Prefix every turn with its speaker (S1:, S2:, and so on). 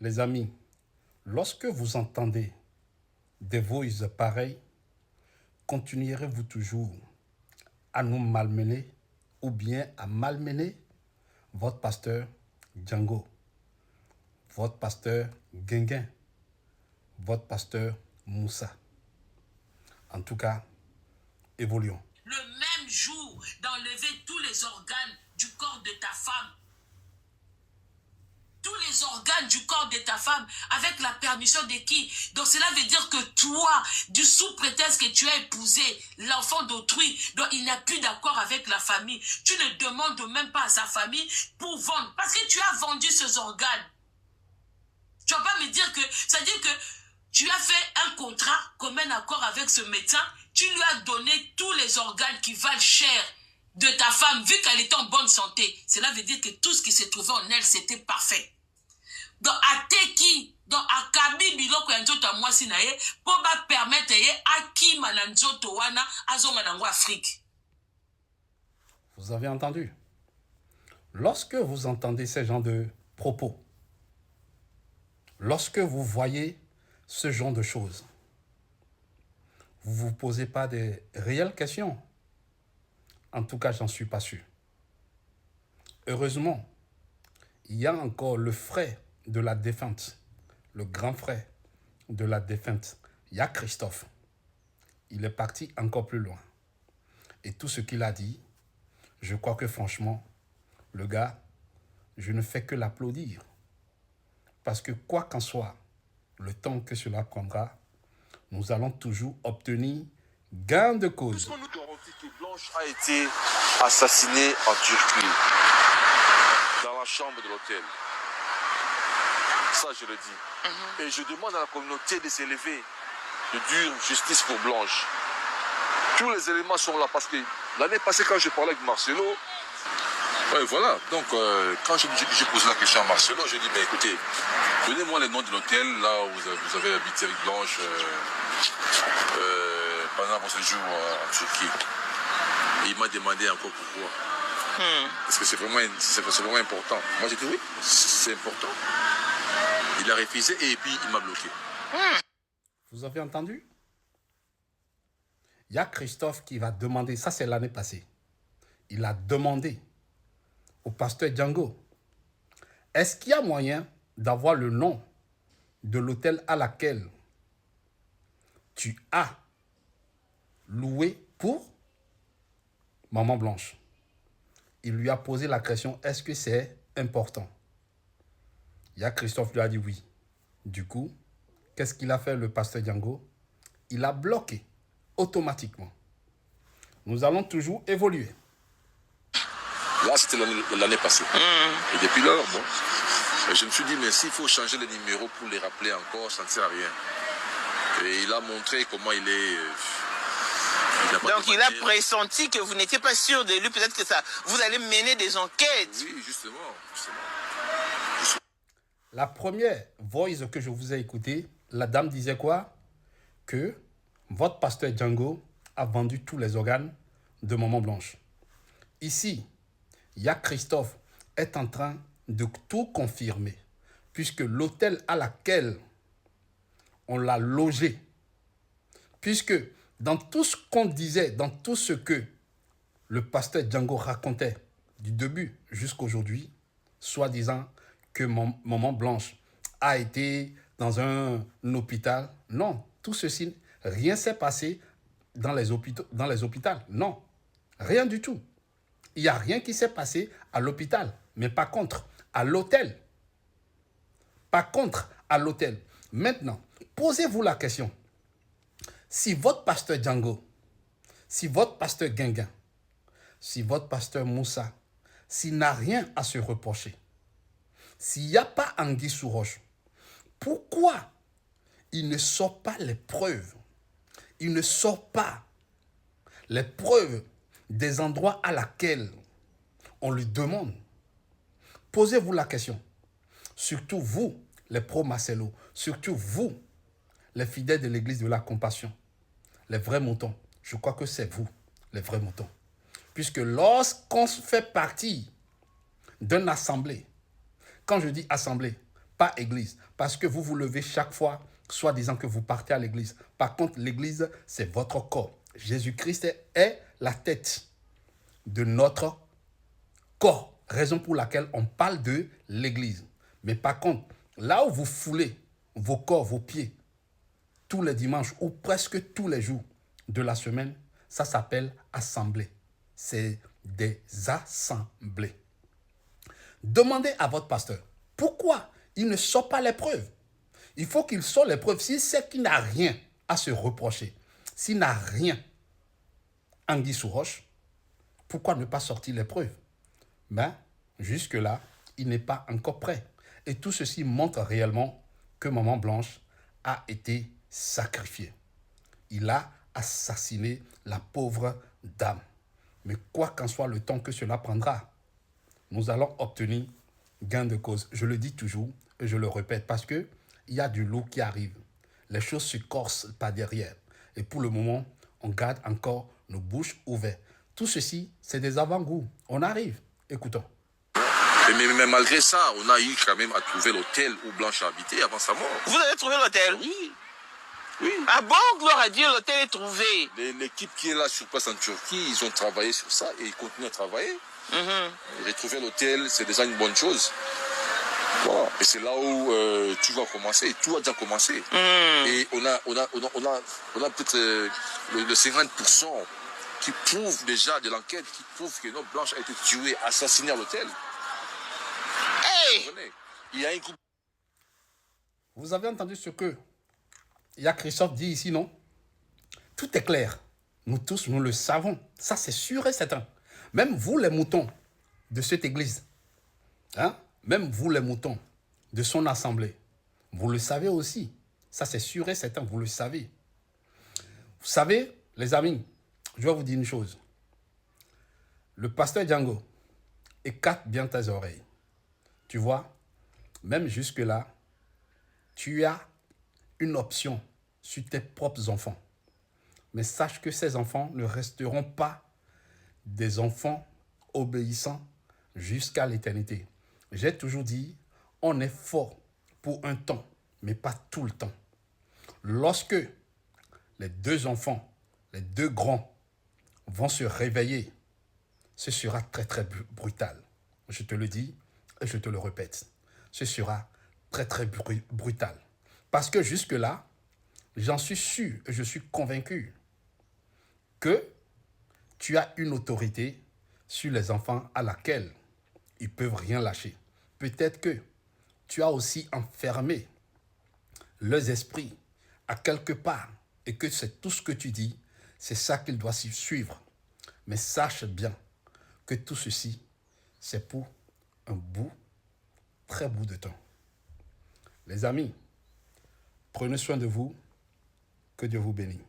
S1: Les amis, lorsque vous entendez des voix pareilles, continuerez-vous toujours à nous malmener ou bien à malmener votre pasteur Django, votre pasteur Guinguin, votre pasteur Moussa? En tout cas, évoluons.
S2: Le même jour d'enlever tous les organes du corps de ta femme. Tous les organes du corps de ta femme avec la permission de qui? Donc cela veut dire que toi, du sous-prétexte que tu as épousé l'enfant d'autrui, dont il n'a plus d'accord avec la famille, tu ne demandes même pas à sa famille pour vendre. Parce que tu as vendu ces organes. Tu vas pas me dire que, c'est-à-dire que tu as fait un contrat, comme un accord avec ce médecin, tu lui as donné tous les organes qui valent cher de ta femme, vu qu'elle était en bonne santé. Cela veut dire que tout ce qui se trouvait en elle, c'était parfait. Donc, à Teki, donc, à Kabi, biloko ya nzoto à moi sinaye, pour permettre à qui mananzoto wana, azonga nango Afrique.
S1: Vous avez entendu? Lorsque vous entendez ce genre de propos, lorsque vous voyez ce genre de choses, vous ne vous posez pas des réelles questions. En tout cas, j'en suis pas sûr. Heureusement, il y a encore le frère de la défunte, le grand frère de la défunte. Il y a Christophe. Il est parti encore plus loin. Et tout ce qu'il a dit, je crois que franchement, le gars, je ne fais que l'applaudir. Parce que quoi qu'en soit, le temps que cela prendra, nous allons toujours obtenir gain de cause.
S3: Blanche a été assassinée en Turquie, dans la chambre de l'hôtel. Ça, je le dis. Et je demande à la communauté de s'élever, de dire justice pour Blanche. Tous les éléments sont là parce que l'année passée, quand je parlais avec Marcelo, ouais, voilà. Donc, quand j'ai posé la question à Marcelo, je dis, mais écoutez, donnez-moi les noms de l'hôtel là où vous avez habité avec Blanche pendant vos séjours en Turquie. Et il m'a demandé encore pourquoi. Parce que c'est vraiment important. Moi, j'ai dit oui, c'est important. Il a refusé et puis il m'a bloqué.
S1: Vous avez entendu? Il y a Christophe qui va demander, ça c'est l'année passée, il a demandé au pasteur Django, est-ce qu'il y a moyen d'avoir le nom de l'hôtel à laquelle tu as loué pour Maman Blanche? Il lui a posé la question, est-ce que c'est important? Il y a Christophe lui a dit oui. Du coup, qu'est-ce qu'il a fait le pasteur Django? Il a bloqué automatiquement. Nous allons toujours évoluer.
S3: Là, c'était l'année passée. Et depuis lors, bon, je me suis dit, mais s'il faut changer les numéros pour les rappeler encore, ça ne sert à rien. Et il a montré comment il est...
S4: Donc il a pressenti que vous n'étiez pas sûr de lui, peut-être que ça, vous allez mener des enquêtes.
S3: Oui, justement.
S1: La première voice que je vous ai écoutée, la dame disait quoi? Que votre pasteur Django a vendu tous les organes de Maman Blanche. Ici, il y a Christophe est en train de tout confirmer, puisque l'hôtel à laquelle on l'a logé, puisque dans tout ce qu'on disait, dans tout ce que le pasteur Django racontait du début jusqu'à aujourd'hui, soi-disant que Maman Blanche a été dans un hôpital. Non, tout ceci, rien s'est passé dans les hôpitaux. Non, rien du tout. Il n'y a rien qui s'est passé à l'hôpital, mais par contre, à l'hôtel. Par contre, à l'hôtel. Maintenant, posez-vous la question. Si votre pasteur Django, si votre pasteur Guinguin, si votre pasteur Moussa, s'il n'a rien à se reprocher, s'il n'y a pas anguille sous roche, pourquoi il ne sort pas les preuves? Il ne sort pas les preuves des endroits à laquelle on lui demande. Posez-vous la question. Surtout vous, les pro-Marcelo, surtout vous, les fidèles de l'église de la compassion, les vrais moutons. Je crois que c'est vous, les vrais moutons. Puisque lorsqu'on fait partie d'une assemblée, quand je dis assemblée, pas église. Parce que vous vous levez chaque fois, soi-disant que vous partez à l'église. Par contre, l'église, c'est votre corps. Jésus-Christ est la tête de notre corps. Raison pour laquelle on parle de l'église. Mais par contre, là où vous foulez vos corps, vos pieds, tous les dimanches ou presque tous les jours de la semaine, ça s'appelle assemblée. C'est des assemblées. Demandez à votre pasteur pourquoi il ne sort pas l'épreuve. Il faut qu'il sorte l'épreuve s'il sait qu'il n'a rien à se reprocher. S'il n'a rien, anguille sous roche, pourquoi ne pas sortir l'épreuve? Ben, jusque-là, il n'est pas encore prêt. Et tout ceci montre réellement que Maman Blanche a été sacrifiée. Il a assassiné la pauvre dame. Mais quoi qu'en soit le temps que cela prendra, nous allons obtenir gain de cause. Je le dis toujours et je le répète parce qu'il y a du loup qui arrive. Les choses se corsent par derrière. Et pour le moment, on garde encore nos bouches ouvertes. Tout ceci, c'est des avant-goûts. On arrive. Écoutons.
S3: Mais malgré ça, on a eu quand même à trouver l'hôtel où Blanche a habité avant sa mort.
S4: Vous avez trouvé l'hôtel?
S3: Oui. Oui.
S4: Ah bon, gloire à Dieu, l'hôtel est trouvé.
S3: L'équipe qui est là sur place en Turquie, ils ont travaillé sur ça et ils continuent à travailler. Retrouver l'hôtel, c'est déjà une bonne chose. Voilà. Et c'est là où tout va commencer. Tout a déjà commencé. Et on a peut-être le 50% qui prouve déjà de l'enquête, qui prouve que notre Blanche a été tuée, assassinée à l'hôtel.
S4: Hey!
S3: Il y a un groupe.
S1: Vous avez entendu ce que Christophe dit ici, non? Tout est clair. Nous tous, nous le savons. Ça, c'est sûr et certain. Même vous, les moutons de cette église, hein? Même vous, les moutons de son assemblée, vous le savez aussi. Ça, c'est sûr et certain, vous le savez. Vous savez, les amis, je vais vous dire une chose. Le pasteur Django, écarte bien tes oreilles. Tu vois, même jusque-là, tu as une option sur tes propres enfants. Mais sache que ces enfants ne resteront pas des enfants obéissants jusqu'à l'éternité. J'ai toujours dit, on est fort pour un temps, mais pas tout le temps. Lorsque les deux enfants, les deux grands, vont se réveiller, ce sera très très brutal. Je te le dis et je te le répète. Ce sera très très brutal. Parce que jusque-là, j'en suis sûr et je suis convaincu que tu as une autorité sur les enfants à laquelle ils ne peuvent rien lâcher. Peut-être que tu as aussi enfermé leurs esprits à quelque part et que c'est tout ce que tu dis, c'est ça qu'ils doivent suivre. Mais sache bien que tout ceci, c'est pour un très bout de temps. Les amis, prenez soin de vous, que Dieu vous bénisse.